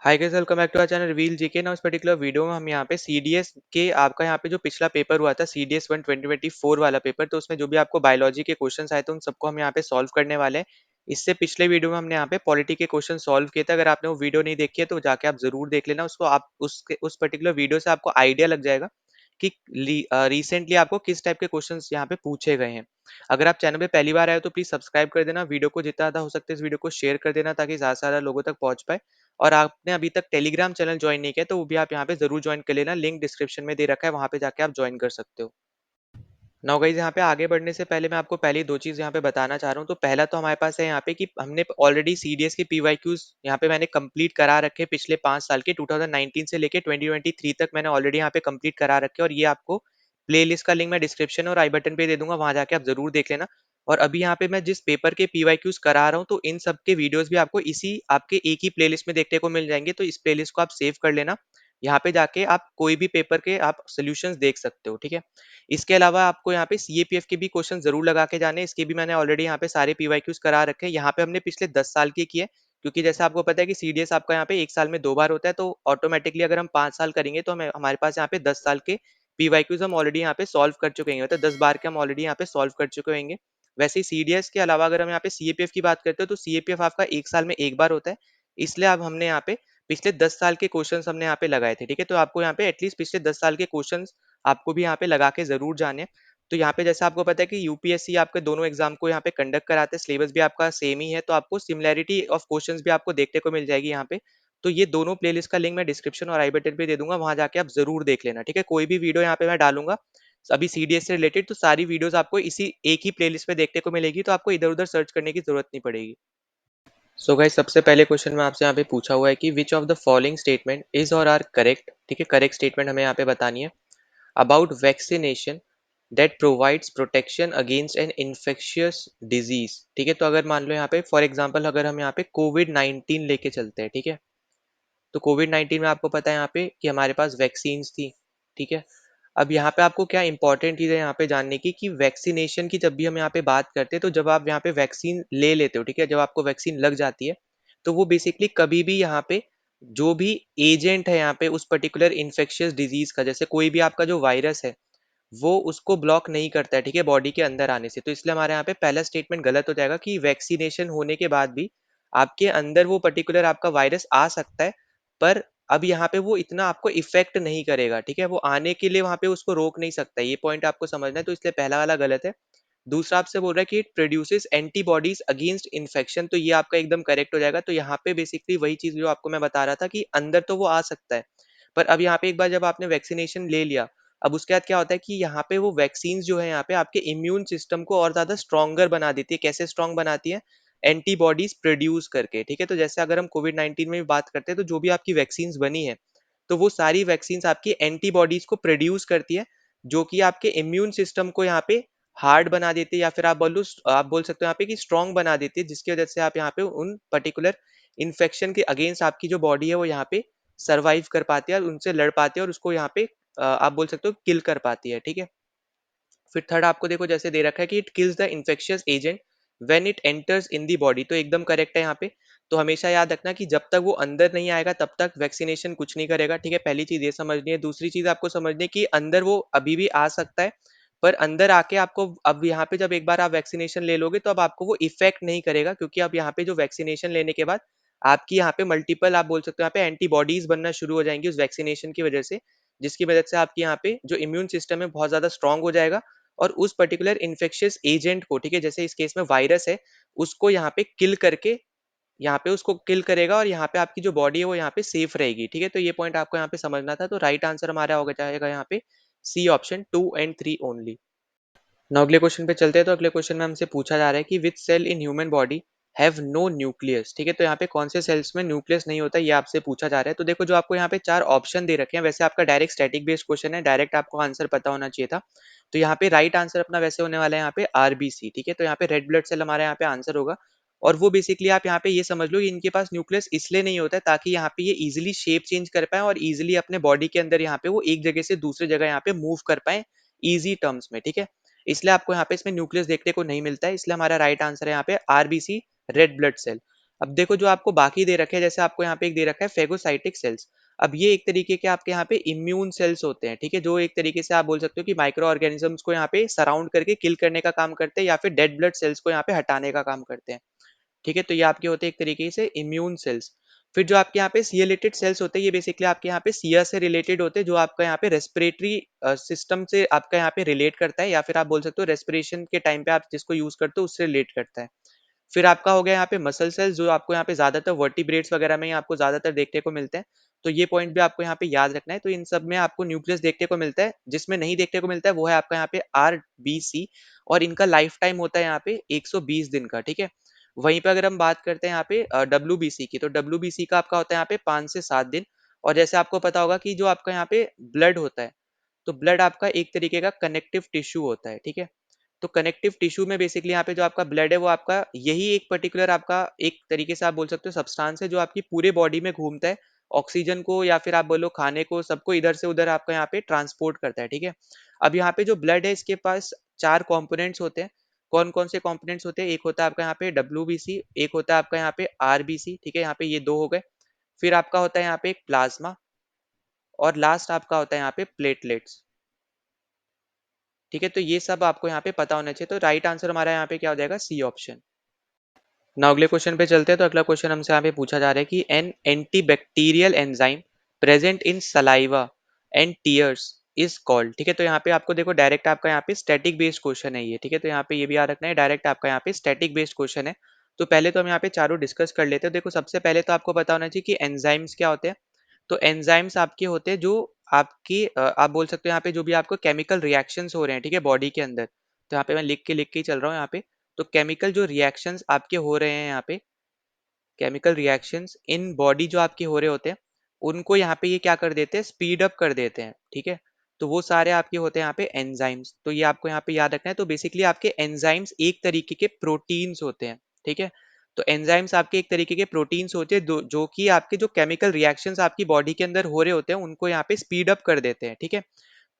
Hi guys, welcome back to our channel reveal GK. ना उस particular video में हम यहाँ पे सीडीएस के आपका यहाँ पे जो पिछला पेपर हुआ था सीडीएस 1 2024 वाला पेपर, तो उसमें जो भी आपको बायोलॉजी के क्वेश्चंस आए थे उन सबको हम यहाँ पे सॉल्व करने वाले हैं। इससे पिछले वीडियो में हमने यहाँ पे पॉलिटी के क्वेश्चन सॉल्व किए थे। अगर आपने वो वीडियो नहीं देखी है तो जाके आप जरूर देख लेना उसको। आप उस पर्टिकुलर वीडियो से आपको आइडिया लग जाएगा कि रिसेंटली आपको किस टाइप के क्वेश्चंस यहाँ पे पूछे गए हैं। अगर आप चैनल पे पहली बार आए हो तो प्लीज सब्सक्राइब कर देना, वीडियो को जितना ज्यादा हो सकता है इस वीडियो को शेयर कर देना ताकि ज्यादा से ज्यादा लोगों तक पहुंच पाए। और आपने अभी तक टेलीग्राम चैनल ज्वाइन नहीं किया तो वो भी आप यहाँ पे जरूर ज्वाइन कर लेना, लिंक डिस्क्रिप्शन में दे रखा है, वहां पे जाके आप ज्वाइन कर सकते हो। नाउ गाइस, यहाँ पे आगे बढ़ने से पहले मैं आपको पहली दो चीज यहाँ पे बताना चाह रहा हूँ। तो पहला तो हमारे पास है यहाँ पे कि हमने ऑलरेडी सीडीएस के पीवाईक्यूज यहाँ पे मैंने कंप्लीट करा रखे पिछले 5 साल के 2019 से लेके 2023 तक मैंने ऑलरेडी यहाँ पे कंप्लीट करा रखे। और ये आपको प्लेलिस्ट का लिंक मैं डिस्क्रिप्शन और आई बटन पे दे दूंगा, वहां जाके आप जरूर देख लेना। और अभी यहाँ पे मैं जिस पेपर के पीवाईक्यूज करा रहा हूँ तो इन सब के वीडियोस भी आपको इसी आपके एक ही प्लेलिस्ट में देखने को मिल जाएंगे, तो इस प्लेलिस्ट को आप सेव कर लेना। यहाँ पे जाके आप कोई भी पेपर के आप सोल्यूशंस देख सकते हो, ठीक है। इसके अलावा आपको यहाँ पे सीएपीएफ के भी क्वेश्चन जरूर लगा के जाने, इसके भी मैंने ऑलरेडी यहाँ पे सारे पीवाईक्यूज करा रखे हैं। यहाँ पे हमने पिछले 10 साल के किए, क्योंकि जैसे आपको पता है कि सीडीएस आपका यहाँ पे एक साल में 2 बार होता है, तो ऑटोमेटिकली अगर हम 5 साल करेंगे तो हमारे पास यहाँ पे 10 साल के पीवाईक्यूज हम ऑलरेडी यहाँ पे सॉल्व कर चुके हैं, तो 10 बार के हम ऑलरेडी यहाँ पे सॉल्व कर चुके होंगे। वैसे ही सीडीएस के अलावा अगर हम यहाँ पे सीएपीएफ की बात करते हैं तो सीएपीएफ आपका एक साल में एक बार होता है। इसलिए अब हमने यहाँ पे पिछले 10 साल के क्वेश्चन हमने यहाँ पे लगाए थे, ठीक है। तो आपको यहाँ पे एटलीस्ट पिछले 10 साल के क्वेश्चन आपको भी यहाँ पे लगा के जरूर जाने। तो यहाँ पे जैसा आपको पता है कि यूपीएससी आपके दोनों एग्जाम को यहाँ पे कंडक्ट कराते हैं, सिलेबस भी आपका सेम ही है, तो आपको सिमिलैरिटी ऑफ क्वेश्चंस भी आपको देखने को मिल जाएगी यहाँ पे। तो ये दोनों प्लेलिस्ट का लिंक मैं डिस्क्रिप्शन और आई बटन पे दे दूंगा, वहां जाके आप जरूर देख लेना, ठीक है। कोई भी वीडियो यहाँ पे मैं डालूंगा अभी सीडीएस से रिलेटेड तो सारी वीडियोस आपको इसी एक ही प्लेलिस्ट पे देखने को मिलेगी, तो आपको इधर उधर सर्च करने की जरूरत नहीं पड़ेगी। सो गाइस, सबसे पहले क्वेश्चन में आपसे यहाँ पे पूछा हुआ है कि which of the following statement is और आर करेक्ट, ठीक है। करेक्ट स्टेटमेंट हमें यहाँ पे बतानी है about vaccination that provides protection against an infectious disease, ठीक है। तो अगर मान लो यहाँ पे फॉर एग्जांपल अगर हम यहाँ पे कोविड 19 लेके चलते हैं, ठीक है। तो कोविड 19 में आपको पता है यहाँ पे कि हमारे पास वैक्सीन्स थी, ठीक है। अब यहाँ पे आपको क्या इंपॉर्टेंट चीज है यहाँ पे जानने की कि वैक्सीनेशन की जब भी हम यहाँ पे बात करते हैं तो जब आप यहाँ पे वैक्सीन ले लेते हो, ठीक है, जब आपको वैक्सीन लग जाती है तो वो बेसिकली कभी भी यहाँ पे जो भी एजेंट है यहाँ पे उस पर्टिकुलर इन्फेक्शियस डिजीज का, जैसे कोई भी आपका जो वायरस है वो उसको ब्लॉक नहीं करता है, ठीक है, बॉडी के अंदर आने से। तो इसलिए हमारे यहाँ पे पहला स्टेटमेंट गलत हो जाएगा कि वैक्सीनेशन होने के बाद भी आपके अंदर वो पर्टिकुलर आपका वायरस आ सकता है, पर अब यहाँ पे वो इतना आपको इफेक्ट नहीं करेगा, ठीक है। वो आने के लिए वहां पे उसको रोक नहीं सकता, ये पॉइंट आपको समझना है, तो इसलिए पहला वाला गलत है। दूसरा आपसे बोल रहा है कि it produces antibodies against infection, तो ये आपका एकदम करेक्ट हो जाएगा। तो यहाँ पे बेसिकली वही चीज जो आपको मैं बता रहा था कि अंदर तो वो आ सकता है, पर अब यहाँ पे एक बार जब आपने वैक्सीनेशन ले लिया, अब उसके बाद क्या होता है कि यहाँ पे वो वैक्सीन जो है यहाँ पे आपके इम्यून सिस्टम को और ज्यादा स्ट्रॉन्गर बना देती है। कैसे स्ट्रॉन्ग बनाती है? एंटीबॉडीज प्रोड्यूस करके, ठीक है। तो जैसे अगर हम कोविड 19 में भी बात करते हैं तो जो भी आपकी वैक्सीन बनी है तो वो सारी वैक्सीन आपकी एंटीबॉडीज को प्रोड्यूस करती है, जो कि आपके इम्यून सिस्टम को यहाँ पे हार्ड बना देती है, या फिर आप बोल सकते हो यहाँ पे कि स्ट्रॉन्ग बना देती है, जिसकी वजह से आप यहाँ पे उन पर्टिकुलर इन्फेक्शन के अगेंस्ट आपकी जो बॉडी है वो यहाँ पे सर्वाइव कर पाती है और उनसे लड़ पाती है और उसको यहाँ पे आप बोल सकते हो किल कर पाती है, ठीक है। फिर थर्ड आपको देखो जैसे दे रखा है कि it kills the infectious agent when it enters in the body, तो एकदम करेक्ट है यहाँ पे। तो हमेशा याद रखना कि जब तक वो अंदर नहीं आएगा तब तक वैक्सीनेशन कुछ नहीं करेगा, ठीक है। पहली चीज ये समझनी है। दूसरी चीज आपको समझनी है कि अंदर वो अभी भी आ सकता है, पर अंदर आके आपको अब यहाँ पे जब एक बार आप वैक्सीनेशन ले लोगे तो अब आपको वो इफेक्ट नहीं करेगा, क्योंकि अब यहाँ पे जो वैक्सीनेशन लेने के बाद आपकी यहाँ पे मल्टीपल आप बोल सकते हो यहाँ पे एंटीबॉडीज बनना शुरू हो जाएंगी उस वैक्सीनेशन की वजह से, जिसकी वजह से आपकी यहाँ पे जो इम्यून सिस्टम है बहुत ज्यादा स्ट्रांग हो जाएगा और उस पर्टिकुलर इन्फेक्शियस एजेंट को, ठीक है, जैसे इस केस में वायरस है, उसको यहाँ पे किल करके यहाँ पे उसको किल करेगा और यहाँ पे आपकी जो बॉडी है वो यहाँ पे सेफ रहेगी, ठीक है। तो ये पॉइंट आपको यहाँ पे समझना था। तो राइट आंसर हमारा हो जाएगा यहाँ पे सी ऑप्शन 2 और 3 ओनली। now अगले क्वेश्चन पे चलते हैं। तो अगले क्वेश्चन में हमसे पूछा जा रहा है कि which cell in human body have no nucleus, ठीक है। तो यहाँ पे कौन से सेल्स में न्यूक्लियस नहीं होता ये आपसे पूछा जा रहा है। तो देखो जो आपको यहाँ पे 4 ऑप्शन दे रखे हैं, वैसे आपका डायरेक्ट स्टैटिक बेस्ड क्वेश्चन है, डायरेक्ट आपको आंसर पता होना चाहिए था। तो यहाँ पे राइट आंसर अपना वैसे होने वाला है यहाँ पे आरबीसी, ठीक है। तो यहाँ पे रेड ब्लड सेल हमारे यहाँ पे आंसर होगा। और वो बेसिकली आप यहाँ पे ये समझ लो कि इनके पास न्यूक्लियस इसलिए नहीं होता है ताकि यहाँ पे ये इजिली शेप चेंज कर पाए और इजिली अपने बॉडी के अंदर यहाँ पे वो एक जगह से दूसरे जगह यहाँ पे मूव कर पाए इजी टर्म्स में, ठीक है। इसलिए आपको यहाँ पे इसमें न्यूक्लियस देखने को नहीं मिलता है, इसलिए हमारा राइट आंसर है यहाँ पे आरबीसी, रेड ब्लड सेल। अब देखो जो आपको बाकी दे रखे हैं, जैसे आपको यहाँ पे एक दे रखा है फेगोसाइटिक सेल्स। अब ये एक तरीके के आपके यहाँ पे इम्यून सेल्स होते हैं, ठीक है, जो एक तरीके से आप बोल सकते हो कि माइक्रो ऑर्गेनिजम्स को यहाँ पे सराउंड करके किल करने का काम करते हैं, या फिर डेड ब्लड सेल्स को यहाँ पे हटाने का काम करते हैं। ठीक है, तो ये आपके होते हैं एक तरीके से इम्यून सेल्स। फिर जो आपके यहाँ पे सिएलेटेड सेल्स होते हैं, ये बेसिकली आपके यहाँ पे सिया से रिलेटेड होते हैं, जो आपका यहाँ पे रेस्पिरेटरी सिस्टम से आपका यहाँ पे रिलेट करता है, या फिर आप बोल सकते हो रेस्पिरेशन के टाइम पे आप जिसको यूज करते हो उससे रिलेट करता है। फिर आपका हो गया यहाँ पे मसल सेल्स, जो आपको यहाँ पे ज्यादातर वर्टिब्रेट्स वगैरह में आपको ज्यादातर देखने को मिलते हैं। तो ये पॉइंट भी आपको यहाँ पे याद रखना है। तो इन सब में आपको न्यूक्लियस देखने को मिलता है, जिसमें नहीं देखने को मिलता है वो है आपका यहाँ पे RBC, और इनका लाइफ टाइम होता है यहाँ पे 120 दिन का। ठीक है, वहीं पे अगर हम बात करते हैं यहाँ पे WBC की, तो WBC का आपका होता है यहाँ पे 5 से 7 दिन। और जैसे आपको पता होगा कि जो आपका यहाँ पे ब्लड होता है, तो ब्लड आपका एक तरीके का कनेक्टिव टिश्यू होता है। ठीक है, तो कनेक्टिव टिश्यू में बेसिकली यहाँ पे जो आपका ब्लड है वो आपका यही एक पर्टिकुलर आपका एक तरीके से आप बोल सकते हो सब्सटेंस है, जो आपकी पूरे बॉडी में घूमता है, ऑक्सीजन को या फिर आप बोलो खाने को सबको इधर से उधर आपका यहाँ पे ट्रांसपोर्ट करता है। ठीक है, अब यहाँ पे जो ब्लड है इसके पास 4 कंपोनेंट्स होते हैं। कौन कौन से कंपोनेंट्स होते हैं? एक होता है आपका यहाँ पे WBC, एक होता है आपका यहाँ पे RBC। ठीक है, यहाँ पे ये दो हो गए। फिर आपका होता है यहाँ पे एक प्लाज्मा, और लास्ट आपका होता है यहाँ पे प्लेटलेट्स। ठीक है, तो ये सब आपको यहाँ पे पता होना चाहिए। तो राइट आंसर हमारा यहाँ पे क्या हो जाएगा? C option. ना अगले क्वेश्चन पे चलते हैं। तो अगला क्वेश्चन हमसे यहाँ पे पूछा जा रहा है कि an antibacterial enzyme present in saliva and tears is called. ठीक है, तो यहाँ पे आपको देखो डायरेक्ट आपका यहाँ पे स्टैटिक बेस्ड क्वेश्चन है ये। ठीक है, तो यहाँ पे ये भी याद रखना है, डायरेक्ट आपका यहाँ पे स्टैटिक बेस्ड क्वेश्चन है। तो पहले तो हम यहाँ पे चारों डिस्कस कर लेते हैं। देखो सबसे पहले तो आपको पता होना चाहिए कि एंजाइम्स क्या होते हैं। तो एंजाइम्स आपके होते हैं जो आपकी आप बोल सकते हो यहाँ पे जो भी आपको केमिकल रिएक्शंस हो रहे हैं, ठीक है, बॉडी के अंदर। तो यहाँ पे मैं लिख के ही चल रहा हूँ यहाँ पे। तो केमिकल जो रिएक्शंस आपके हो रहे हैं यहाँ पे, केमिकल रिएक्शंस इन बॉडी जो आपके हो रहे होते हैं, उनको यहाँ पे ये क्या कर देते हैं? स्पीड अप कर देते हैं। ठीक है, तो वो सारे आपके होते हैं यहाँ पे एंजाइम्स। तो ये आपको यहाँ पे याद रखना है। तो बेसिकली आपके एंजाइम्स एक तरीके के प्रोटीन्स होते हैं। ठीक है, तो एंजाइम्स आपके एक तरीके के प्रोटीन्स होते हैं जो कि आपके जो केमिकल रिएक्शंस आपकी बॉडी के अंदर हो रहे होते हैं उनको यहाँ पे स्पीड अप कर देते हैं। ठीक है,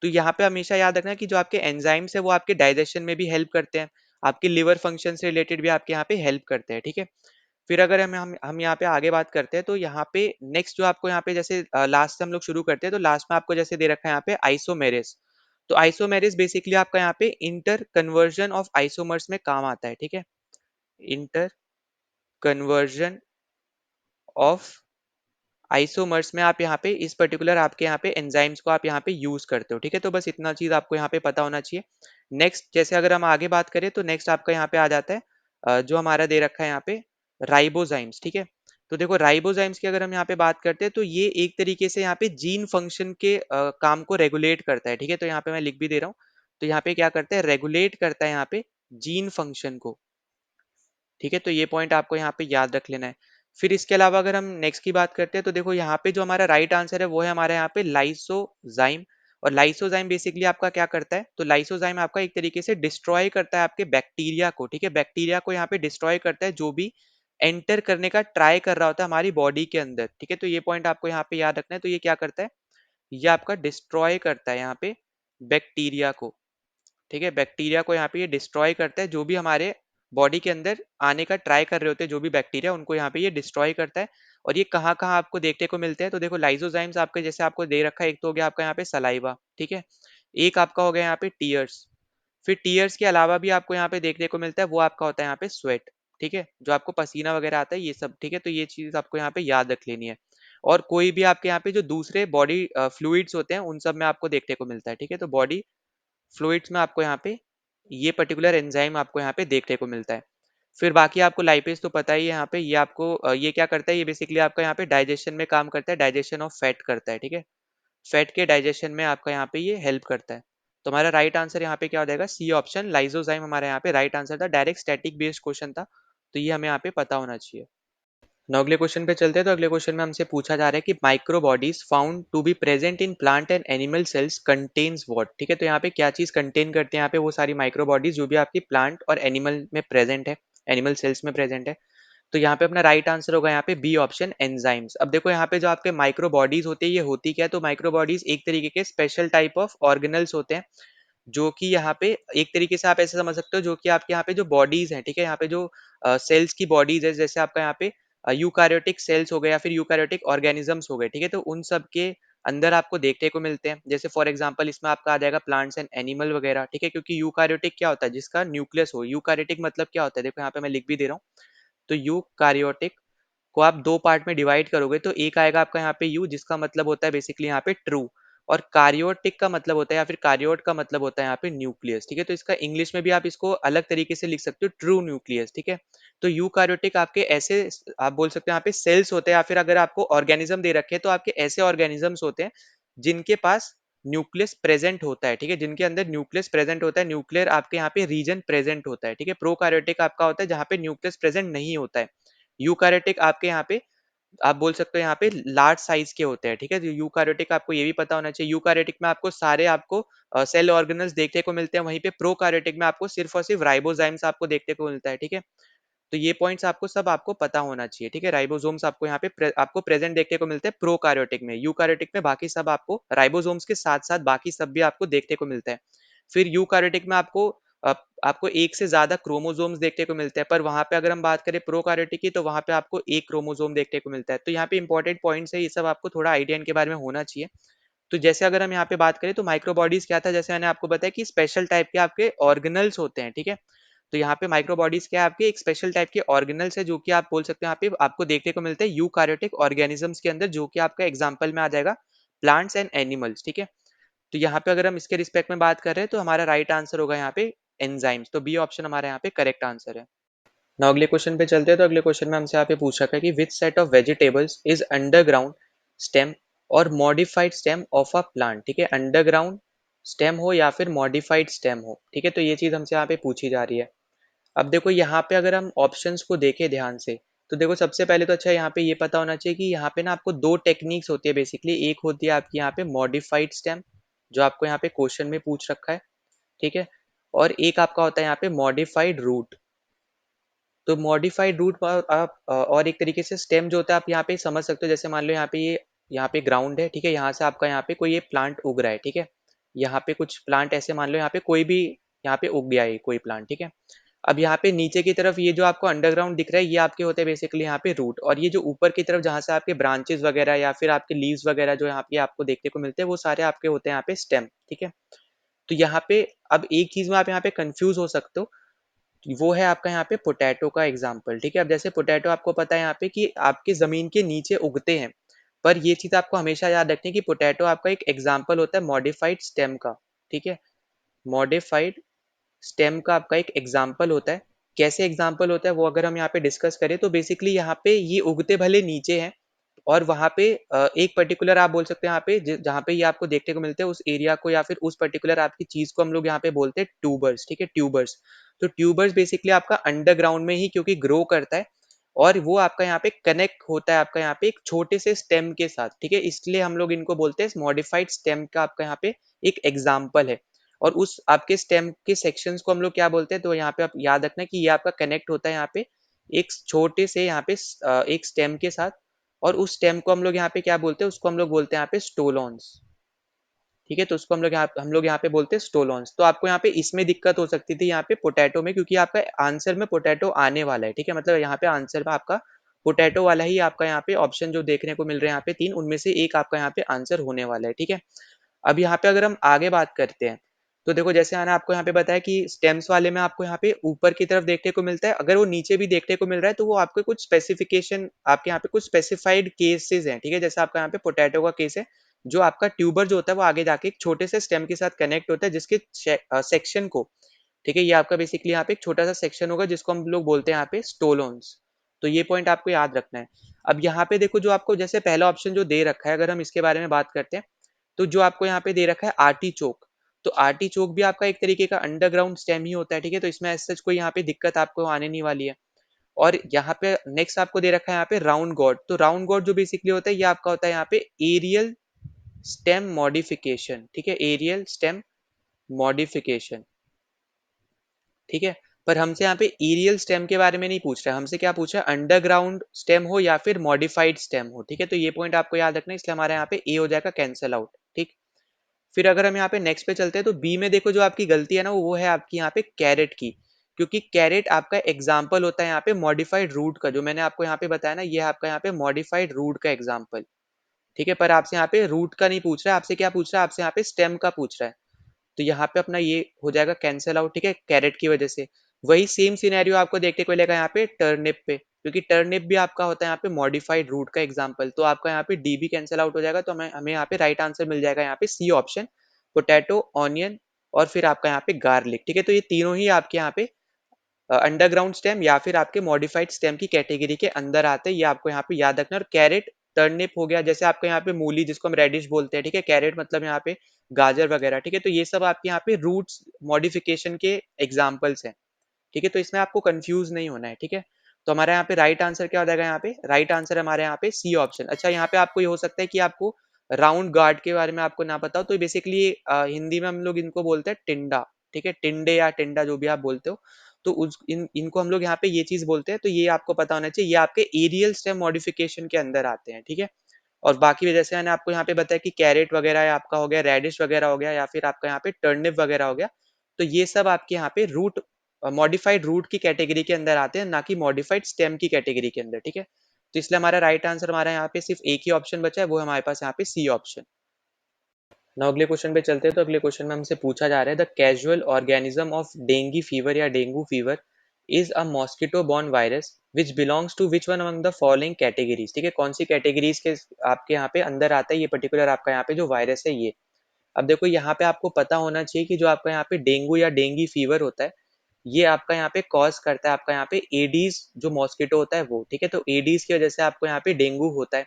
तो यहाँ पे हमेशा याद रखना कि जो आपके एंजाइम्स है वो आपके डाइजेशन में भी हेल्प करते हैं, आपके लिवर फंक्शन से रिलेटेड भी आपके यहाँ पे हेल्प करते हैं। ठीक है, फिर अगर हम यहाँ पे आगे बात करते हैं, तो यहाँ पे नेक्स्ट जो आपको यहाँ पे जैसे लास्ट से हम लोग शुरू करते हैं, तो लास्ट में आपको जैसे दे रखा है यहाँ पे आइसोमेरेस। तो आइसोमेरेस बेसिकली आपका यहाँ पे इंटर कन्वर्जन ऑफ आइसोमर्स में काम आता है। ठीक है, इंटर कन्वर्जन ऑफ आइसोमर्स में आप यहाँ पे इस पर्टिकुलर आपके यहाँ पे एंजाइम्स को आप यहाँ पे यूज करते हो। ठीक है, तो बस इतना चीज आपको यहाँ पे पता होना चाहिए। नेक्स्ट जैसे अगर हम आगे बात करें, तो नेक्स्ट आपका यहाँ पे आ जाता है जो हमारा दे रखा है यहाँ पे राइबोजाइम्स। ठीक है, तो देखो राइबोजाइम्स की अगर हम यहाँ पे बात करते हैं, तो ये एक तरीके से यहाँ पे जीन फंक्शन के काम को रेगुलेट करता है। ठीक है, तो यहाँ पे मैं लिख भी दे रहा हूँ। तो यहाँ पे क्या करता है? रेगुलेट करता है यहाँ पे जीन फंक्शन को। ठीक है, तो ये पॉइंट आपको यहाँ पे याद रख लेना है। फिर इसके अलावा अगर हम नेक्स्ट की बात करते हैं, तो देखो यहाँ पे जो हमारा राइट आंसर है वो है हमारे यहाँ पे लाइसोजाइम। और लाइसोजाइम बेसिकली आपका क्या करता है? तो लाइसोजाइम आपका एक तरीके से डिस्ट्रॉय करता है आपके बैक्टीरिया को। ठीक है, बैक्टीरिया को यहाँ पे डिस्ट्रॉय करता है जो भी एंटर करने का ट्राई कर रहा होता है हमारी बॉडी के अंदर। ठीक है, तो ये पॉइंट आपको यहाँ पे याद रखना है। तो ये क्या करता है? ये आपका डिस्ट्रॉय करता है यहाँ पे बैक्टीरिया को। ठीक है, बैक्टीरिया को यहाँ पे ये डिस्ट्रॉय करता है, जो भी हमारे बॉडी के अंदर आने का ट्राई कर रहे होते हैं जो भी बैक्टीरिया, उनको यहाँ पे ये डिस्ट्रॉय करता है। और ये कहाँ कहाँ आपको देखने को मिलते हैं? तो देखो लाइसोजाइम्स आपके जैसे आपको दे रखा है, एक तो हो गया आपका यहाँ पे सलाइवा। ठीक है, एक आपका हो गया यहाँ पे टीयर्स। फिर टीयर्स के अलावा भी आपको यहाँ पे देखने को मिलता है, वो आपका होता है यहाँ पे स्वेट। ठीक है, जो आपको पसीना वगैरह आता है ये सब। ठीक है, तो ये चीज आपको यहाँ पे याद रख लेनी है। और कोई भी आपके यहाँ पे जो दूसरे बॉडी फ्लूइड्स होते हैं उन सब में आपको देखने को मिलता है। ठीक है, तो बॉडी फ्लूइड्स में आपको यहाँ पे ये पर्टिकुलर एंजाइम आपको यहाँ पे देखने को मिलता है। फिर बाकी आपको लाइपेज तो पता ही है यहाँ पे, ये आपको ये क्या करता है? ये बेसिकली आपका यहाँ पे डाइजेशन में काम करता है, डाइजेशन ऑफ फैट करता है। ठीक है, फैट के डाइजेशन में आपका यहाँ पे ये हेल्प करता है। तो हमारा राइट आंसर यहाँ पे क्या हो जाएगा? सी ऑप्शन, लाइजोजाइम हमारा यहाँ पे राइट आंसर था। डायरेक्ट स्टैटिक बेस्ड क्वेश्चन था, तो ये हमें यहाँ पे पता होना चाहिए। ना अगले क्वेश्चन पे चलते हैं। तो अगले क्वेश्चन में हमसे पूछा जा रहा है कि microbodies found to be present in plant and animal cells contains what. ठीक है, तो यहाँ पे क्या चीज कंटेन करते हैं? यहाँ पे वो सारी माइक्रो बॉडीज जो भी आपकी प्लांट और एनिमल में प्रेजेंट है, एनिमल सेल्स में प्रेजेंट है। तो यहाँ पे अपना राइट आंसर होगा यहाँ पे बी ऑप्शन, एंजाइम्स। अब देखो यहाँ पे जो आपके माइक्रो बॉडीज होती है ये होती क्या है? तो माइक्रो बॉडीज एक तरीके के स्पेशल टाइप ऑफ ऑर्गेनल्स होते हैं, जो कि यहाँ पे एक तरीके से आप ऐसे समझ सकते हो, जो कि आपके यहाँ पे जो बॉडीज हैं, ठीक है, यहाँ पे जो सेल्स की बॉडीज है, जैसे आपका यहाँ पे यूकारियोटिक सेल्स हो गए या फिर यूकारियोटिक ऑर्गेनिजम्स हो गए, ठीक है, तो उन सब के अंदर आपको देखने को मिलते हैं। जैसे फॉर एग्जांपल इसमें आपका आ जाएगा प्लांट्स एंड एनिमल वगैरह, ठीक है, क्योंकि यूकारियोटिक क्या होता है, जिसका न्यूक्लियस हो। यूकारियोटिक मतलब क्या होता है, देखो यहाँ पे मैं लिख भी दे रहा हूँ। तो यूकारियोटिक को आप दो पार्ट में डिवाइड करोगे तो एक आएगा आपका यहाँ पे यू, जिसका मतलब होता है बेसिकली यहाँ पे ट्रू, और कार्योटिक का मतलब होता है या फिर कार्योट का मतलब होता है यहाँ पे न्यूक्लियस, ठीक है। तो इसका इंग्लिश में भी आप इसको अलग तरीके से लिख सकते हो, ट्रू न्यूक्लियस, ठीक है। तो यूकारियोटिक आपके ऐसे आप बोल सकते हैं यहाँ पे सेल्स होते हैं, या फिर अगर आपको ऑर्गेनिज्म दे रखे हैं तो आपके ऐसे ऑर्गेनिजम्स होते हैं जिनके पास न्यूक्लियस प्रेजेंट होता है, ठीक है, जिनके अंदर न्यूक्लियस प्रेजेंट होता है, न्यूक्लियर आपके यहाँ पे रीजन प्रेजेंट होता है, ठीक है। प्रोकार्योटिक आपका होता है जहाँ पे न्यूक्लियस प्रेजेंट नहीं होता है। यूकारियोटिक आपके यहाँ पे आप बोल सकते हो यहाँ पे लार्ज साइज के होते हैं, ठीक है। यूकारियोटिक आपको ये भी पता होना चाहिए, यूकारियोटिक में आपको सारे आपको सेल ऑर्गेनल्स देखने को मिलते हैं, वहीं पे प्रोकारियोटिक में आपको सिर्फ और सिर्फ राइबोजाइम्स आपको देखने को मिलता है, ठीक है। तो ये पॉइंट्स आपको सब आपको पता होना चाहिए, ठीक है। राइबोसोम्स आपको यहाँ पे आपको प्रेजेंट देखने को मिलते हैं प्रोकारियोटिक में। यूकारियोटिक में बाकी सब आपको राइबोसोम्स के साथ साथ बाकी सब भी आपको देखने को मिलता है। फिर यूकारियोटिक में आपको आपको एक से ज्यादा क्रोमोसोम्स देखने को मिलते हैं, पर वहां पे अगर हम बात करें प्रोकारियोटिक की तो वहां पे आपको एक क्रोमोसोम देखने को मिलता है। तो यहाँ पे इंपॉर्टेंट पॉइंट्स है, ये सब आपको थोड़ा आइडिया इनके बारे में होना चाहिए। तो जैसे अगर हम यहाँ पे बात करें तो माइक्रोबॉडीज क्या था, जैसे मैंने आपको बताया कि स्पेशल टाइप के आपके ऑर्गेनल्स होते हैं, ठीक है। तो यहाँ पे माइक्रोबॉडीज क्या है, आपके एक स्पेशल टाइप के ऑर्गेनल्स है जो कि आप बोल सकते हैं यहाँ पे आपको देखने को मिलते हैं यूकारियोटिक ऑर्गेनिजम्स के अंदर, जो कि आपका एग्जाम्पल में आ जाएगा प्लांट्स एंड एनिमल्स, ठीक है। तो यहाँ पे अगर हम इसके रिस्पेक्ट में बात कर रहे हैं तो हमारा राइट आंसर होगा यहाँ पे एंजाइम्स। तो बी ऑप्शन हमारा यहाँ पे करेक्ट आंसर है। नाउ अगले क्वेश्चन पे चलते हैं। तो अगले क्वेश्चन में हमसे यहाँ पे पूछ रखा है कि which set of vegetables is underground stem और modified stem of a plant, ठीक है। अंडरग्राउंड स्टेम हो या फिर मॉडिफाइड स्टेम हो, ठीक है, तो ये चीज हमसे यहाँ पे पूछी जा रही है। अब देखो यहाँ पे अगर हम ऑप्शंस को देखें ध्यान से, तो देखो सबसे पहले तो अच्छा यहाँ पे ये पता होना चाहिए कि यहाँ पे ना आपको दो टेक्निक्स होती है बेसिकली। एक होती है आपकी यहाँ पे मॉडिफाइड स्टेम, जो आपको यहाँ पे क्वेश्चन में पूछ रखा है, ठीक है, और एक आपका होता है यहाँ पे मॉडिफाइड रूट। तो मॉडिफाइड रूट पर आप और एक तरीके से स्टेम जो होता है आप यहाँ पे समझ सकते हो। जैसे मान लो यहाँ पे ये यहाँ पे ग्राउंड है, ठीक है, यहाँ से आपका यहाँ पे कोई ये प्लांट उग रहा है, ठीक है। यहाँ पे कुछ प्लांट ऐसे मान लो यहाँ पे कोई भी यहाँ पे उग गया है कोई प्लांट, ठीक है। अब यहाँ पे नीचे की तरफ ये जो आपको अंडरग्राउंड दिख रहा है ये आपके होते हैं बेसिकली यहाँ पे रूट, और ये जो ऊपर की तरफ जहाँ से आपके ब्रांचेस वगैरह या फिर आपके लीव्स वगैरह जो यहाँ पे आपको देखने को मिलते हैं वो सारे आपके होते हैं यहाँ पे स्टेम, ठीक है। तो यहाँ पे अब एक चीज में आप यहाँ पे कंफ्यूज हो सकते हो, वो है आपका यहाँ पे पोटैटो का एग्जाम्पल, ठीक है। अब जैसे पोटैटो आपको पता है यहाँ पे कि आपके जमीन के नीचे उगते हैं, पर ये चीज आपको हमेशा याद रखनी है कि पोटैटो आपका एक एग्जाम्पल होता है मॉडिफाइड स्टेम का, ठीक है। मॉडिफाइड स्टेम का आपका एक एग्जाम्पल होता है। कैसे एग्जाम्पल होता है वो अगर हम यहाँ पे डिस्कस करें तो बेसिकली यहाँ पे ये उगते भले नीचे हैं, और वहां पे एक पर्टिकुलर आप बोल सकते हैं यहाँ पे जहाँ पे ये आपको देखने को मिलते हैं उस एरिया को या फिर उस पर्टिकुलर आपकी चीज को हम लोग यहाँ पे बोलते हैं ट्यूबर्स, ठीक है, ट्यूबर्स। तो ट्यूबर्स बेसिकली आपका अंडरग्राउंड में ही क्योंकि ग्रो करता है, और वो आपका यहाँ पे कनेक्ट होता है आपका यहाँ पे एक छोटे से स्टेम के साथ, ठीक है, इसलिए हम लोग इनको बोलते हैं मॉडिफाइड स्टेम का आपका यहाँ पे एक एग्जाम्पल है। और उस आपके स्टेम के सेक्शंस को हम लोग क्या बोलते हैं, तो यहाँ पे आप याद रखना कि ये आपका कनेक्ट होता है यहाँ पे एक छोटे से यहाँ पे एक स्टेम के साथ, और उस स्टेम को हम लोग यहाँ पे क्या बोलते हैं, उसको हम लोग बोलते हैं यहाँ पे स्टोलॉन्स, ठीक है। तो उसको हम लोग यहाँ पे बोलते हैं स्टोलॉन्स। तो आपको यहाँ पे इसमें दिक्कत हो सकती थी यहाँ पे पोटैटो में, क्योंकि आपका आंसर में पोटैटो आने वाला है, ठीक है, मतलब यहाँ पे आंसर में आपका पोटैटो वाला ही आपका यहाँ पे ऑप्शन जो देखने को मिल रहे हैं यहाँ पे तीन, उनमें से एक आपका यहाँ पे आंसर होने वाला है, ठीक है। अब यहाँ पे अगर हम आगे बात करते हैं तो देखो जैसे मैंने आपको यहाँ पे बताया कि स्टेम्स वाले में आपको यहाँ पे ऊपर की तरफ देखने को मिलता है, अगर वो नीचे भी देखने को मिल रहा है तो वो आपके कुछ स्पेसिफिकेशन आपके यहाँ पे कुछ स्पेसिफाइड केसेस हैं, ठीक है। जैसे आपका यहाँ पे पोटैटो का केस है, जो आपका ट्यूबर जो होता है वो आगे जाके एक छोटे से स्टेम के साथ कनेक्ट होता है, जिसके सेक्शन को, ठीक है, ये आपका बेसिकली यहाँ पे एक छोटा सा सेक्शन होगा जिसको हम लोग बोलते हैं यहाँ पे स्टोलोन्स। तो ये पॉइंट आपको याद रखना है। अब यहाँ पे देखो जो आपको जैसे पहला ऑप्शन जो दे रखा है, अगर हम इसके बारे में बात करते हैं तो जो आपको यहाँ पे दे रखा है आर्टिचोक, तो आर्टिचोक भी आपका एक तरीके का अंडरग्राउंड स्टेम ही होता है, ठीक है। तो इसमें ऐसा कोई यहाँ पे दिक्कत आपको आने नहीं वाली है। और यहाँ पे नेक्स्ट आपको दे रखा है यहाँ पे राउंड गॉड, तो राउंड गॉड जो बेसिकली होता है ये आपका होता है यहाँ पे एरियल स्टेम मॉडिफिकेशन, ठीक है, एरियल स्टेम मॉडिफिकेशन, ठीक है। पर हमसे यहाँ पे एरियल स्टेम के बारे में नहीं पूछ रहा है, हमसे क्या पूछ रहा है, अंडरग्राउंड स्टेम हो या फिर मॉडिफाइड स्टेम हो, ठीक है। तो ये पॉइंट आपको याद रखना है, इसलिए हमारे यहाँ पे ए हो जाएगा कैंसल आउट, ठीक। फिर अगर हम यहाँ पे नेक्स्ट पे चलते हैं तो बी में देखो जो आपकी गलती है ना वो है आपकी यहाँ पे कैरेट की। क्योंकि कैरेट आपका एग्जाम्पल होता है यहाँ पे मॉडिफाइड रूट का, जो मैंने आपको यहाँ पे बताया ना, ये आपका यहाँ पे मॉडिफाइड रूट का एग्जाम्पल। ठीक है, पर आपसे यहाँ पे रूट का नहीं पूछ रहा है, आपसे क्या पूछ रहा है, आपसे यहाँ पे स्टेम का पूछ रहा है। तो यहाँ पे अपना ये हो जाएगा कैंसिल आउट, ठीक है, कैरेट की वजह से। वही सेम सिनेरियो आपको देखने को मिलेगा यहाँ पे टर्निप पे, क्योंकि टर्निप भी आपका होता है यहाँ पे मॉडिफाइड रूट का एग्जाम्पल। तो आपका यहाँ पे डी भी कैंसिल आउट हो जाएगा, तो हमें हमें यहाँ पे राइट आंसर मिल जाएगा यहाँ पे सी ऑप्शन, पोटैटो, ऑनियन और फिर आपका यहाँ पे गार्लिक। ठीक है, तो ये तीनों ही आपके यहाँ पे अंडरग्राउंड स्टेम या फिर आपके मॉडिफाइड स्टेम की कैटेगरी के अंदर आते हैं, ये आपको यहाँ पे याद रखना है। और कैरेट, टर्निप हो गया, जैसे आपके यहाँ पे मूली जिसको हम रेडिश बोलते हैं, ठीक है, कैरेट मतलब यहाँ पे गाजर वगैरह। ठीक है, तो ये सब आपके यहाँ पे रूट्स मॉडिफिकेशन के एग्जाम्पल्स हैं। ठीक है, तो इसमें आपको कंफ्यूज नहीं होना है। ठीक है, तो हमारे यहाँ पे राइट आंसर क्या हो जाएगा, यहाँ पे राइट आंसर हमारे यहाँ पे सी ऑप्शन। अच्छा, यहाँ पे आपको ये हो सकता है कि आपको राउंड गार्ड के बारे में आपको ना पता हो, तो बेसिकली हिंदी में हम लोग इनको बोलते हैं टिंडा। ठीक है, टिंडे या टिंडा जो भी आप बोलते हो, तो उस इनको हम लोग यहाँ पे ये चीज बोलते हैं, तो ये आपको पता होना चाहिए, ये आपके एरियल स्टेम मॉडिफिकेशन के अंदर आते हैं। ठीक है, और बाकी वजह से मैंने आपको यहाँ पे बताया कि कैरेट वगैरह आपका हो गया, रेडिश वगैरह हो गया, या फिर आपका यहाँ पे टर्निप वगैरह हो गया, तो ये सब आपके यहाँ पे रूट मॉडिफाइड रूट की कैटेगरी के अंदर आते हैं, ना कि मॉडिफाइड स्टेम की कैटेगरी के अंदर। ठीक है, तो इसलिए हमारा राइट आंसर हमारा यहाँ पे सिर्फ एक ही ऑप्शन बचा है, वो हमारे पास यहाँ पे सी ऑप्शन। ना अगले क्वेश्चन पे चलते हैं। तो अगले क्वेश्चन में हमसे पूछा जा रहा है, the casual organism of dengue fever या dengue fever is a mosquito borne virus which belongs to which one among the following categories. ठीक है, कौन सी कैटेगरीज के आपके यहाँ पे अंदर आता है ये पर्टिकुलर आपका यहाँ पे जो वायरस है ये। अब देखो, यहाँ पे आपको पता होना चाहिए कि जो आपका यहाँ पे डेंगू या डेंगी फीवर होता है, ये आपका यहाँ पे कॉज करता है आपका यहाँ पे एडीज जो मॉस्किटो होता है वो। ठीक है, तो एडीज की वजह से आपको यहाँ पे डेंगू होता है।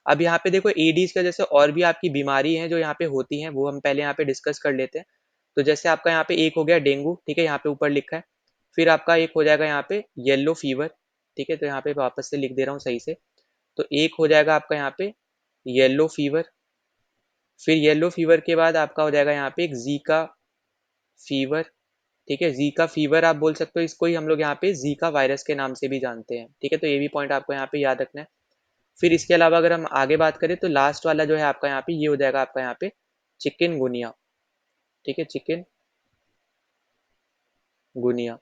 अब यहाँ पे देखो, एडीज की वजह से और भी आपकी बीमारी हैं जो यहाँ पे होती हैं, वो हम पहले यहाँ पे डिस्कस कर लेते हैं। तो जैसे आपका यहाँ पे एक हो गया डेंगू, ठीक है, यहाँ पे ऊपर लिखा है। फिर आपका एक हो जाएगा यहाँ पे येलो फीवर। ठीक है, तो यहाँ पे वापस से लिख दे रहा हूँ सही से। तो एक हो जाएगा आपका यहाँ पे येलो फीवर। फिर येलो फीवर के बाद आपका हो जाएगा यहाँ पे एक जीका फीवर। ठीक है, जीका फीवर आप बोल सकते हो इसको ही हम लोग यहाँ पे जीका वायरस के नाम से भी जानते हैं। ठीक है, तो ये भी पॉइंट आपको यहाँ पे याद रखना है। फिर इसके अलावा अगर हम आगे बात करें तो लास्ट वाला जो है आपका यहाँ पे ये हो जाएगा आपका यहाँ पे चिकन गुनिया। ठीक है, चिकन गुनिया।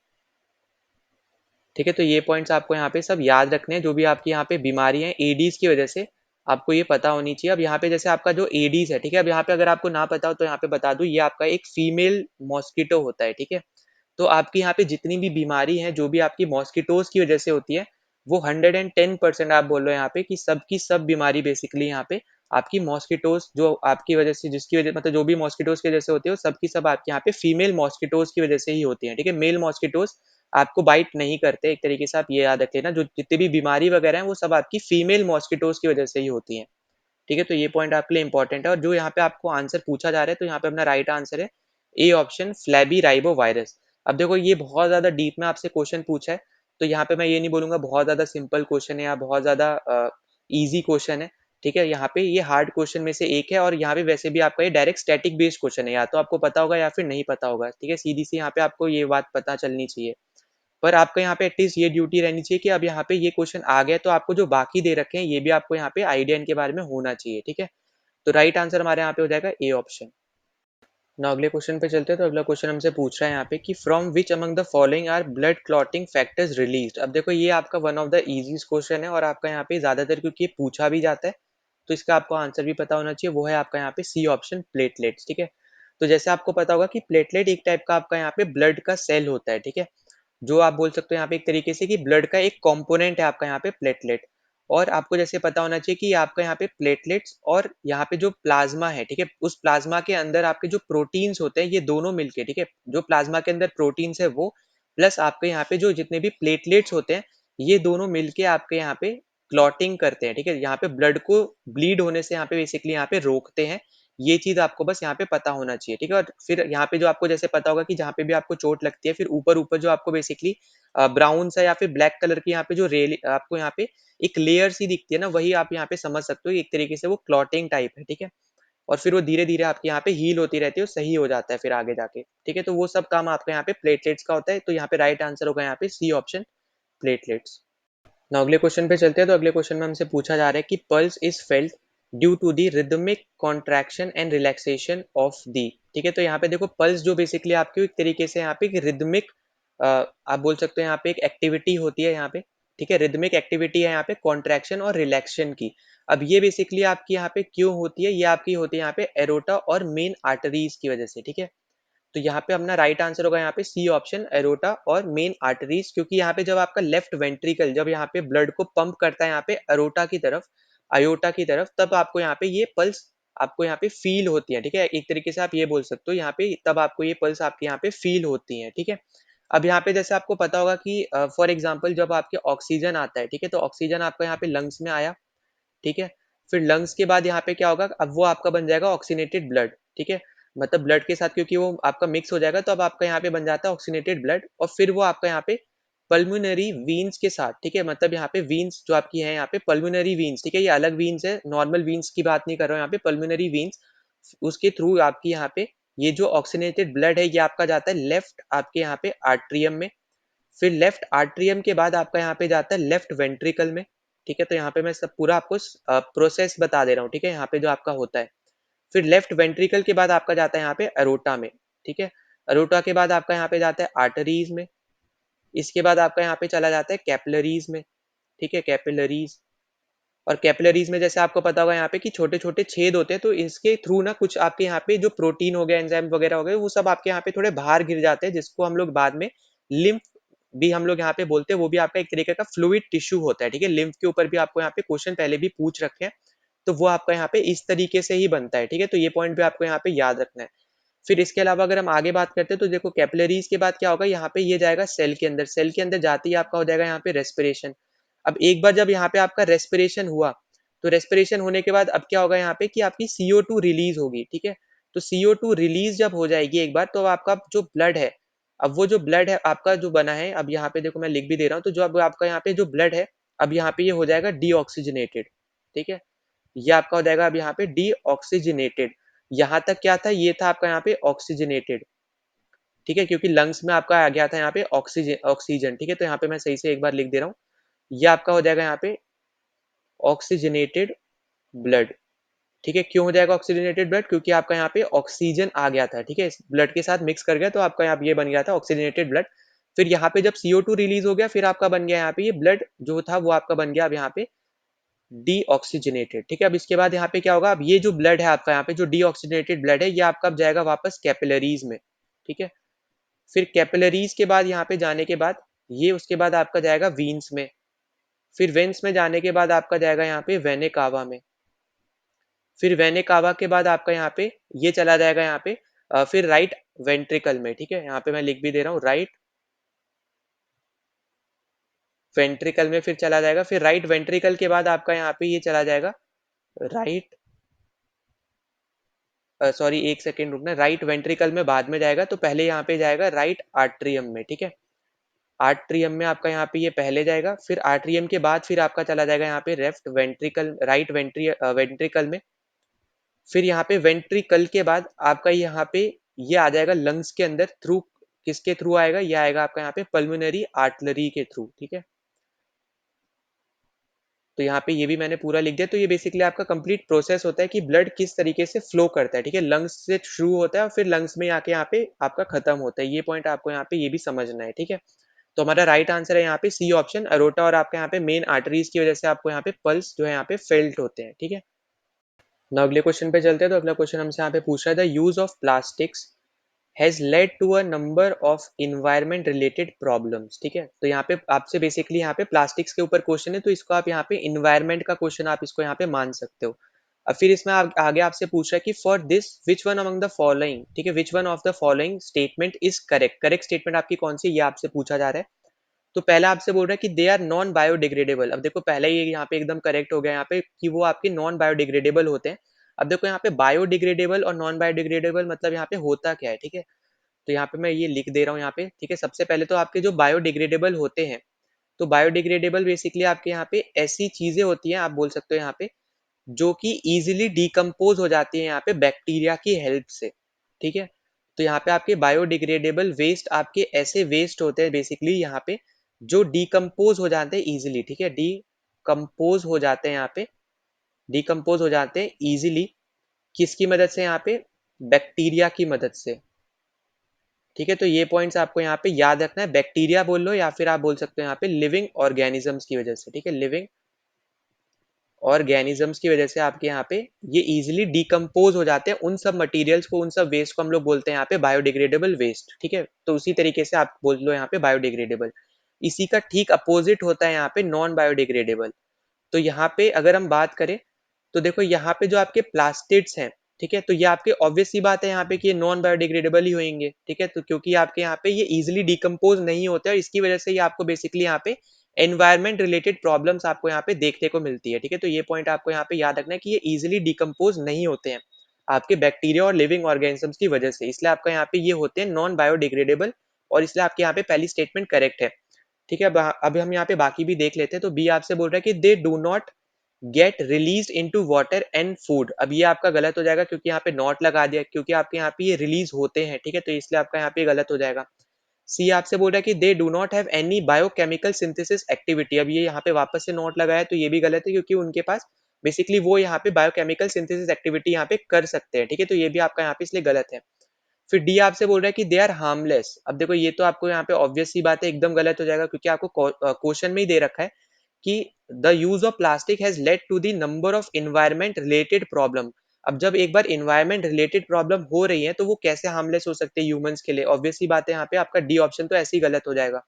ठीक है, तो ये पॉइंट्स आपको यहाँ पे सब याद रखने हैं, जो भी आपकी यहाँ पे बीमारी है एडीज की वजह से आपको ये पता होनी चाहिए। अब यहाँ पे जैसे आपका जो एडीज है, ठीक है, अब यहाँ पे अगर आपको ना पता हो तो यहाँ पे बता दूं, ये आपका एक फीमेल मॉस्किटो होता है। ठीक है, तो आपकी यहाँ पे जितनी भी बीमारी है जो भी आपकी मॉस्किटोज की वजह से होती है, वो 110% आप बोल रहे हो यहाँ पे कि सब की सब बीमारी बेसिकली यहाँ पे आपकी मॉस्किटोज जो आपकी वजह से, जिसकी वजह मतलब जो भी मॉस्किटोज की वजह से होती है, वो सब की सब आपके यहाँ पे फीमेल मॉस्किटोज की वजह से ही होती है। ठीक है, मेल मॉस्किटोज आपको बाइट नहीं करते, एक तरीके से आप ये याद रख लेना, जो जितनी भी बीमारी वगैरह है वो सब आपकी फीमेल मॉस्किटोज की वजह से ही होती है। ठीक है, तो ये पॉइंट आपके लिए इंपॉर्टेंट है। और जो यहाँ पे आपको आंसर पूछा जा रहा है, तो यहाँ पे अपना राइट आंसर है A option, flabby ribo virus. अब देखो, ये बहुत ज्यादा डीप में आपसे क्वेश्चन पूछा है, तो यहाँ पे मैं ये नहीं बोलूंगा बहुत ज्यादा सिंपल क्वेश्चन है या बहुत ज्यादा इजी क्वेश्चन है। ठीक है, यहाँ पे ये हार्ड क्वेश्चन में से एक है, और यहाँ पे वैसे भी आपका ये डायरेक्ट स्टैटिक बेस्ड क्वेश्चन है, या तो आपको पता होगा या फिर नहीं पता होगा। ठीक है, सीधी सी यहाँ पे आपको ये बात पता चलनी चाहिए। पर आपका यहाँ पे एटलीस्ट ये ड्यूटी रहनी चाहिए कि अब यहाँ पे ये क्वेश्चन आ गया, तो आपको जो बाकी दे रखे हैं ये भी आपको यहाँ पे आइडिया इनके बारे में होना चाहिए। ठीक है, तो राइट आंसर हमारे यहाँ पे हो जाएगा ए ऑप्शन। ना अगले क्वेश्चन पे चलते हैं। तो अगला क्वेश्चन हमसे पूछ रहा है यहाँ पे कि from which among the following are blood clotting factors released. अब देखो, ये आपका one of the easiest question है, और आपका यहाँ पे ज्यादातर क्योंकि ये पूछा भी जाता है, तो इसका आपको आंसर भी पता होना चाहिए। वो है आपका यहाँ पे सी ऑप्शन, प्लेटलेट्स। ठीक है, तो जैसे आपको पता होगा कि प्लेटलेट एक टाइप का आपका यहाँ पे ब्लड का सेल होता है। ठीक है, जो आप बोल सकते हो यहाँ पे एक तरीके से कि ब्लड का एक कंपोनेंट है आपका यहाँ पे प्लेटलेट। और आपको जैसे पता होना चाहिए कि आपका यहाँ पे प्लेटलेट्स और यहाँ पे जो प्लाज्मा है, ठीक है, उस प्लाज्मा के अंदर आपके जो प्रोटीन्स होते हैं ये दोनों मिलके, ठीक है, जो प्लाज्मा के अंदर प्रोटीन्स है वो, प्लस आपके यहाँ पे जो जितने भी प्लेटलेट्स होते हैं, ये दोनों मिलके आपके यहाँ पे क्लॉटिंग करते हैं। ठीक है, यहाँ पे ब्लड को ब्लीड होने से यहाँ पे बेसिकली यहाँ पे रोकते हैं। ये चीज आपको बस यहाँ पे पता होना चाहिए। ठीक है, और फिर यहाँ पे जो आपको जैसे पता होगा कि जहाँ पे भी आपको चोट लगती है, फिर ऊपर ऊपर जो आपको बेसिकली ब्राउन सा या फिर ब्लैक कलर की यहाँ पे जो रेल आपको यहाँ पे एक लेयर सी दिखती है ना, वही आप यहाँ पे समझ सकते हो एक तरीके से वो क्लॉटिंग टाइप है। ठीक है, और फिर वो धीरे धीरे आपके यहाँ पे हील होती रहती है, सही हो जाता है फिर आगे जाके। ठीक है, तो वो सब काम आपका यहाँ पे प्लेटलेट्स का होता है, तो यहाँ पे राइट आंसर होगा यहाँ पे सी ऑप्शन, प्लेटलेट्स। ना अगले क्वेश्चन पे चलते हैं। तो अगले क्वेश्चन में हमसे पूछा जा रहा है कि pulse is felt due to the rhythmic contraction and relaxation of the. ठीक है, तो यहाँ पे देखो, पल्स जो बेसिकली आपकी एक तरीके से यहाँ पे रिदमिक आप बोल सकते हो यहाँ पे एक एक्टिविटी होती है यहाँ पे, ठीक है, रिदमिक एक्टिविटी है यहाँ पे कॉन्ट्रैक्शन और रिलैक्शन की। अब ये बेसिकली आपकी यहाँ पे क्यों होती है, ये आपकी होती है यहाँ पे एरोटा और मेन आर्टरीज की वजह से, ठीक है। तो यहाँ पे अपना राइट आंसर होगा यहाँ पे सी ऑप्शन, एरोटा और मेन आर्टरीज, क्योंकि यहाँ पे जब आपका लेफ्ट वेंट्रिकल जब यहाँ पे ब्लड को पंप करता है यहाँ पे एरोटा की तरफ, अयोटा की तरफ, तब आपको यहाँ पे ये पल्स आपको यहाँ पे फील होती है, ठीक है। एक तरीके से आप ये बोल सकते हो यहाँ पे, तब आपको ये पल्स आपके यहाँ पे फील होती है, ठीक है। अब यहाँ पे जैसे आपको पता होगा कि फॉर एग्जाम्पल जब आपके ऑक्सीजन आता है, ठीक है, तो ऑक्सीजन आपका यहाँ पे लंग्स में आया, ठीक है। फिर लंग्स के बाद यहाँ पे क्या होगा, अब वो आपका बन जाएगा ऑक्सीनेटेड ब्लड, ठीक है। मतलब ब्लड के साथ क्योंकि वो आपका मिक्स हो जाएगा, तो अब आपका यहाँ पे बन जाता है ऑक्सीनेटेड ब्लड, और फिर वो आपका यहाँ पे पल्मोनरी वीन्स के साथ, ठीक है, मतलब यहाँ पे वीन्स जो आपकी है यहाँ पे पल्मोनरी वीन्स, ठीक है, ये अलग वीन्स है, नॉर्मल वीन्स की बात नहीं कर रहा हूँ यहाँ पे, पल्मोनरी वीन्स, उसके थ्रू आपकी यहाँ पे ये जो ऑक्सीनेटेड ब्लड है ये आपका जाता है लेफ्ट आपके यहाँ पे आर्ट्रियम में। फिर लेफ्ट आर्ट्रियम के बाद आपका यहाँ पे जाता है लेफ्ट वेंट्रिकल में, ठीक है। तो यहाँ पे मैं सब पूरा आपको प्रोसेस बता दे रहा हूँ, ठीक है, यहाँ पे जो आपका होता है। फिर लेफ्ट वेंट्रिकल के बाद आपका जाता है यहाँ पे अरोटा में, ठीक है। अरोटा के बाद आपका यहाँ पे जाता है आर्टरीज में, इसके बाद आपका यहाँ पे चला जाता है कैपिलरीज में, ठीक है, कैपिलरीज। और कैपिलरीज में जैसे आपको पता होगा यहाँ पे कि छोटे छोटे छेद होते हैं, तो इसके थ्रू ना कुछ आपके यहाँ पे जो प्रोटीन हो गया, एंजाइम वगैरह हो गए, वो सब आपके यहाँ पे थोड़े बाहर गिर जाते हैं, जिसको हम लोग बाद में लिम्फ भी हम लोग यहाँ पे बोलते हैं। वो भी आपका एक तरीके का फ्लूइड टिश्यू होता है, ठीक है। लिम्फ के ऊपर भी आपको यहाँ पे क्वेश्चन पहले भी पूछ रखे हैं, तो वो आपका यहाँ पे इस तरीके से ही बनता है, ठीक है। तो ये पॉइंट भी आपको यहाँ पे याद रखना है। फिर इसके अलावा अगर हम आगे बात करते हैं तो देखो कैपिलरीज के बाद क्या होगा, यहाँ पे ये जाएगा सेल के अंदर, सेल के अंदर जाते ही आपका हो जाएगा यहाँ पे रेस्पिरेशन। अब एक बार जब यहाँ पे आपका रेस्पिरेशन हुआ, तो रेस्पिरेशन होने के बाद अब क्या होगा यहाँ पे कि आपकी CO2 रिलीज होगी, ठीक है। तो CO2 रिलीज जब हो जाएगी एक बार, तो अब आपका जो ब्लड है, अब वो जो ब्लड है आपका जो बना है, अब यहाँ पे देखो मैं लिख भी दे रहा हूँ, तो जो अब आपका यहाँ पे जो ब्लड है, अब यहाँ पे ये हो जाएगा डीऑक्सीजनेटेड, ठीक है। ये आपका हो जाएगा अब यहाँ पे डीऑक्सीजनेटेड। यहाँ तक क्या था, ये था आपका यहाँ पे ऑक्सीजनेटेड, ठीक है, क्योंकि लंग्स में आपका आ गया था यहाँ पे ऑक्सीजन ऑक्सीजन, ठीक है। तो यहाँ पे मैं सही से एक बार लिख दे रहा हूँ, ये आपका हो जाएगा यहाँ पे ऑक्सीजनेटेड ब्लड, ठीक है। क्यों हो जाएगा ऑक्सीजनेटेड ब्लड, क्योंकि आपका यहाँ पे ऑक्सीजन आ गया था, ठीक है, इस ब्लड के साथ मिक्स कर गया, तो आपका यहाँ पे ये बन गया था ऑक्सीजनेटेड ब्लड। फिर यहाँ पे जब CO2 रिलीज हो गया, फिर आपका बन गया यहाँ पे ये ब्लड जो था वो आपका बन गया अब यहाँ पे डीऑक्सीजनेटेड, ठीक है। अब इसके बाद यहाँ पे क्या होगा, अब ये जो ब्लड है आपका यहाँ पे जो डीऑक्सीजनेटेड ब्लड है, ये आपका अब जाएगा वापस कैपिलरीज में, ठीक है। फिर कैपिलरीज के बाद यहाँ पे जाने के बाद ये उसके बाद आपका जाएगा वीन्स में, फिर वेन्स में जाने के बाद आपका जाएगा यहाँ पे वेने कावा में, फिर वेने कावा के बाद आपका यहाँ पे ये चला जाएगा यहाँ पे फिर राइट वेंट्रिकल में, ठीक है। यहाँ पे मैं लिख भी दे रहा हूँ, राइट वेंट्रिकल में फिर चला जाएगा, फिर राइट वेंट्रिकल के बाद आपका यहाँ पे ये चला जाएगा राइट, सॉरी एक सेकेंड रुकना, राइट वेंट्रिकल में बाद में जाएगा, तो पहले यहाँ पे जाएगा राइट आर्ट्रियम में, ठीक है। आर्ट्रियम में आपका यहाँ पे ये पहले जाएगा, फिर आर्ट्रियम के बाद फिर आपका चला जाएगा यहाँ पे लेफ्ट वेंट्रिकल, राइट वेंट्रिकल में, फिर यहाँ पे वेंट्रिकल के बाद आपका यहाँ पे ये आ जाएगा लंग्स के अंदर, थ्रू किसके थ्रू आएगा, ये आएगा आपका यहाँ पे पल्मोनरी आर्टलरी के थ्रू, ठीक है। तो यहाँ पे ये भी मैंने पूरा लिख दिया। तो ये बेसिकली आपका कंप्लीट प्रोसेस होता है कि ब्लड किस तरीके से फ्लो करता है, ठीक है, लंग्स से शुरू होता है और फिर लंग्स में आके यहाँ पे आपका खत्म होता है। ये पॉइंट आपको यहाँ पे ये भी समझना है, ठीक है। तो हमारा राइट आंसर है यहाँ पे सी ऑप्शन, अरोटा, और आपके यहाँ पे मेन आर्टरीज की वजह से आपको यहाँ पे पल्स जो है यहाँ पे फेल्ट होते हैं, ठीक है। ना अगले क्वेश्चन पे चलते हैं। तो अगला क्वेश्चन हमसे यहाँ पे पूछ रहा है, the use of plastics has led to a number of environment related problems, ठीक है। तो यहाँ पे आपसे बेसिकली यहाँ पे प्लास्टिक्स के ऊपर क्वेश्चन है, तो इसको आप यहाँ पे इन्वायरमेंट का क्वेश्चन आप इसको यहाँ पे मान सकते हो। अब फिर इसमें आगे आपसे पूछ रहा है कि for this which one among the following, ठीक है, which one of the following statement is correct, correct statement आपकी कौन सी, ये आपसे पूछा जा रहा है। तो पहला आपसे बोल रहा है कि दे आर नॉन बायोडिग्रेडेबल। अब देखो पहले ये यहाँ पे एकदम करेक्ट हो गया यहाँ पे कि वो आपके नॉन बायोडिग्रेडेबल होते हैं। अब देखो यहाँ पे बायोडिग्रेडेबल और नॉन बायोडिग्रेडेबल मतलब यहाँ पे होता क्या है, ठीक है। तो यहाँ पे मैं ये लिख दे रहा हूँ यहाँ पे, ठीक है। सबसे पहले तो आपके जो बायोडिग्रेडेबल होते हैं, तो बायोडिग्रेडेबल बेसिकली आपके यहाँ पे ऐसी चीजें होती हैं, आप बोल सकते हो यहाँ पे, जो कि इजीली डिकम्पोज हो जाती है यहाँ पे बैक्टीरिया की हेल्प से, ठीक है। तो यहाँ पे आपके बायोडिग्रेडेबल वेस्ट आपके ऐसे वेस्ट होते हैं बेसिकली यहाँ पे जो डिकम्पोज हो जाते हैं इजीली, ठीक है, डिकम्पोज हो जाते हैं यहाँ पे, डिकम्पोज हो जाते हैं इजीली, किसकी मदद से, यहाँ पे बैक्टीरिया की मदद से, ठीक है, तो ये पॉइंट्स आपको यहाँ पे याद रखना है। बैक्टीरिया बोल लो या फिर आप बोल सकते हो यहाँ पे लिविंग ऑर्गेनिजम्स की वजह से। ठीक है, लिविंग ऑर्गेनिजम्स की वजह से आपके यहाँ पे ये इजीली डिकम्पोज हो जाते हैं। उन सब मटेरियल्स को, उन सब वेस्ट को हम लोग बोलते हैं यहाँ पे बायोडिग्रेडेबल वेस्ट। ठीक है, तो उसी तरीके से आप बोल लो यहाँ पे बायोडिग्रेडेबल। इसी का ठीक अपोजिट होता है यहाँ पे नॉन बायोडिग्रेडेबल। तो यहाँ पे अगर हम बात करें तो देखो यहाँ पे जो आपके प्लास्टिड्स हैं, ठीक है, तो ये आपके ऑब्वियस सी बात है यहाँ पे कि ये नॉन बायोडिग्रेडेबल ही होंगे। ठीक है, तो क्योंकि आपके यहाँ पे ये इजिली डिकम्पोज नहीं होते और इसकी वजह से ये आपको बेसिकली यहाँ पे एनवायरमेंट रिलेटेड प्रॉब्लम्स आपको यहाँ पे देखने को मिलती है। ठीक है, तो ये पॉइंट आपको यहाँ पे याद रखना है कि ये इजिली डिकम्पोज नहीं होते हैं आपके बैक्टीरिया और लिविंग ऑर्गेनिजम्स की वजह से, इसलिए आपका यहाँ पे ये होते हैं नॉन बायोडिग्रेडेबल और इसलिए आपके यहाँ पे पहली स्टेटमेंट करेक्ट है। ठीक है, अब हम यहाँ पे बाकी भी देख लेते हैं। तो बी आपसे बोल रहा है कि they do not get release into water and food. अब ये आपका गलत हो जाएगा क्योंकि यहाँ पे नॉट लगा दिया, क्योंकि आपके यहाँ पे ये रिलीज होते हैं। ठीक है, तो इसलिए आपका यहाँ पे गलत हो जाएगा। सी आपसे बोल रहा है कि they do not have any biochemical synthesis activity. अब ये यहाँ पे वापस से नॉट लगाया तो ये भी गलत है क्योंकि उनके पास बेसिकली वो यहाँ पे बायोकेमिकल सिंथेसिस एक्टिविटी यहाँ पे कर सकते हैं। ठीक है, तो ये भी आपका यहाँ पे इसलिए गलत है। फिर डी आपसे बोल रहा है कि दे आर हार्मलेस। अब देखो ये तो आपको यहाँ पे ऑब्वियस सी बात है, एकदम गलत हो जाएगा क्योंकि आपको क्वेश्चन में ही दे रखा है कि the use of plastic has led to the number of environment related problem. अब जब एक बार इन्वायरमेंट रिलेटेड प्रॉब्लम हो रही है तो वो कैसे हार्मलेस हो सकते हैं ह्यूमंस के लिए? ऑब्वियस सी बात है, यहाँ पे आपका डी ऑप्शन तो ऐसे ही गलत हो जाएगा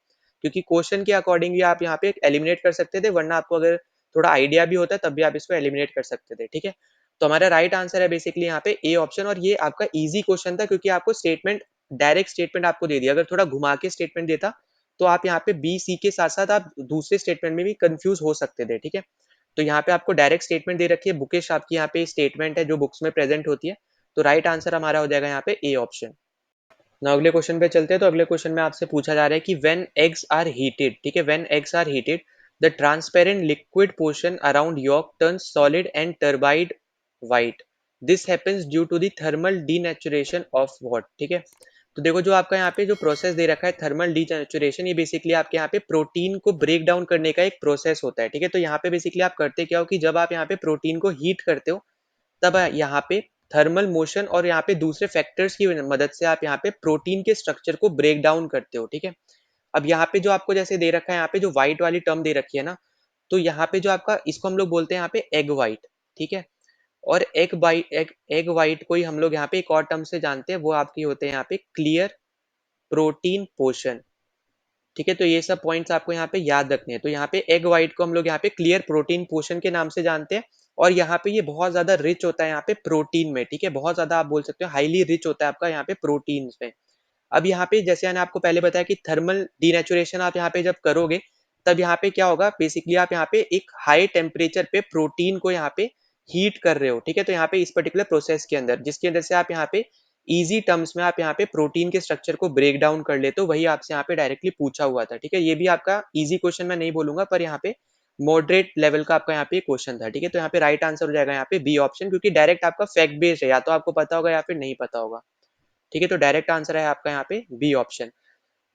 क्योंकि क्वेश्चन के अकॉर्डिंगली आप यहाँ पे एलिमिनेट कर सकते थे, वरना आपको अगर थोड़ा आइडिया भी होता तब भी आप इसको एलिमिनेट कर सकते थे। ठीक है, तो हमारा राइट आंसर है बेसिकली यहाँ पे ए ऑप्शन। और ये आपका इजी क्वेश्चन था क्योंकि आपको स्टेटमेंट, डायरेक्ट स्टेटमेंट आपको दे दिया। अगर थोड़ा घुमा के स्टेटमेंट देता तो आप यहाँ पे बी सी के साथ साथ आप दूसरे स्टेटमेंट में भी कंफ्यूज हो सकते थे। ठीक है, तो यहाँ पे आपको डायरेक्ट स्टेटमेंट दे रखी है, बुकिश आपकी यहाँ पे स्टेटमेंट है जो बुक्स में प्रेजेंट होती है। तो राइट आंसर हमारा हो जाएगा यहाँ पे ए ऑप्शन। ना अगले क्वेश्चन पे चलते हैं। तो अगले क्वेश्चन में आपसे पूछा जा रहा है कि व्हेन एग्स आर हीटेड, ठीक है, when eggs are heated the transparent liquid portion around yolk turns solid and turbid white. This happens due to the thermal denaturation of what. ठीक है, तो देखो जो आपका यहाँ पे जो प्रोसेस दे रखा है थर्मल डीनेचुरेशन, ये बेसिकली आपके यहाँ पे प्रोटीन को ब्रेक डाउन करने का एक प्रोसेस होता है। ठीक है, तो यहाँ पे बेसिकली आप करते क्या हो कि जब आप यहाँ पे प्रोटीन को हीट करते हो तब यहाँ पे थर्मल मोशन और यहाँ पे दूसरे फैक्टर्स की मदद से आप यहाँ पे प्रोटीन के स्ट्रक्चर को ब्रेक डाउन करते हो। ठीक है, अब यहाँ पे जो आपको जैसे दे रखा है, यहाँ पे जो व्हाइट वाली टर्म दे रखी है ना, तो यहाँ पे जो आपका, इसको हम लोग बोलते हैं यहाँ पे एग व्हाइट। ठीक है, और एग व्हाइट को ही हम लोग यहाँ पे एक और टर्म से जानते हैं, वो आपकी होते हैं यहाँ पे क्लियर प्रोटीन पोर्शन। ठीक है, तो ये सब पॉइंट्स आपको यहाँ पे याद रखने हैं। तो यहाँ पे एग व्हाइट को हम लोग यहाँ पे क्लियर प्रोटीन पोर्शन के नाम से जानते हैं और यहाँ पे ये बहुत ज्यादा रिच होता है यहाँ पे प्रोटीन में। ठीक है, बहुत ज्यादा आप बोल सकते हो हाईली रिच होता है आपका यहाँ पे प्रोटीन में। अब यहाँ पे जैसे मैंने आपको पहले बताया कि थर्मल डीनेचुरेशन आप यहाँ पे जब करोगे तब यहाँ पे क्या होगा, बेसिकली आप यहाँ पे एक हाई टेम्परेचर पे प्रोटीन को यहाँ पे हीट कर रहे हो। ठीक है, तो यहाँ पे इस पर्टिकुलर प्रोसेस के अंदर, जिसकी अंदर से आप यहाँ पे इजी टर्म्स में आप यहाँ पे प्रोटीन के स्ट्रक्चर को ब्रेक डाउन कर लेते हो, वही आपसे यहाँ पे डायरेक्टली पूछा हुआ था। ठीक है, ये भी आपका इजी क्वेश्चन मैं नहीं बोलूंगा, पर यहाँ पे मॉडरेट लेवल का आपका यहाँ पे क्वेश्चन था। ठीक है, तो यहाँ पे राइट आंसर हो जाएगा यहाँ पे बी ऑप्शन, क्योंकि डायरेक्ट आपका फैक्ट बेस्ड है, या तो आपको पता होगा या फिर नहीं पता होगा। ठीक है, तो डायरेक्ट आंसर है आपका यहाँ पे बी ऑप्शन।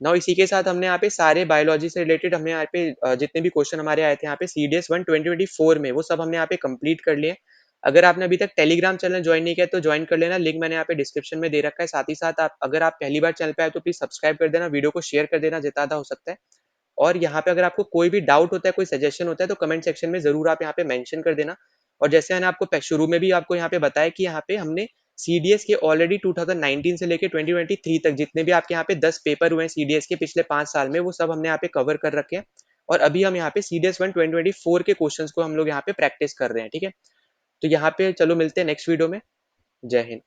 नाउ इसी के साथ हमने यहाँ पे सारे बायोलॉजी से रिलेटेड हमने यहाँ पे जितने भी क्वेश्चन हमारे आए थे यहाँ पे CDS 1 2024 में, वो सब हमने यहाँ पे कंप्लीट कर लिए। अगर आपने अभी तक टेलीग्राम चैनल ज्वाइन नहीं किया तो ज्वाइन कर लेना, लिंक मैंने यहाँ पे डिस्क्रिप्शन में दे रखा है। साथ ही साथ आप, अगर आप पहली बार चैनल पे आए तो प्लीज सब्सक्राइब कर देना, वीडियो को शेयर कर देना जितना ज्यादा हो सकता है। और यहाँ पे अगर आपको कोई भी डाउट होता है, कोई सजेशन होता है, तो कमेंट सेक्शन में जरूर आप यहाँ पे मेंशन कर देना। और जैसे मैंने आपको शुरू में भी आपको यहाँ पे बताया कि यहाँ पे हमने CDS के ऑलरेडी 2019 से लेके 2023 तक जितने भी आपके यहाँ पे 10 पेपर हुए हैं CDS के पिछले 5 साल में, वो सब हमने यहाँ पे कवर कर रखे हैं। और अभी हम यहाँ पे CDS 1 2024 के क्वेश्चंस को हम लोग यहाँ पे प्रैक्टिस कर रहे हैं। ठीक है, तो यहाँ पे चलो मिलते हैं नेक्स्ट वीडियो में। जय हिंद।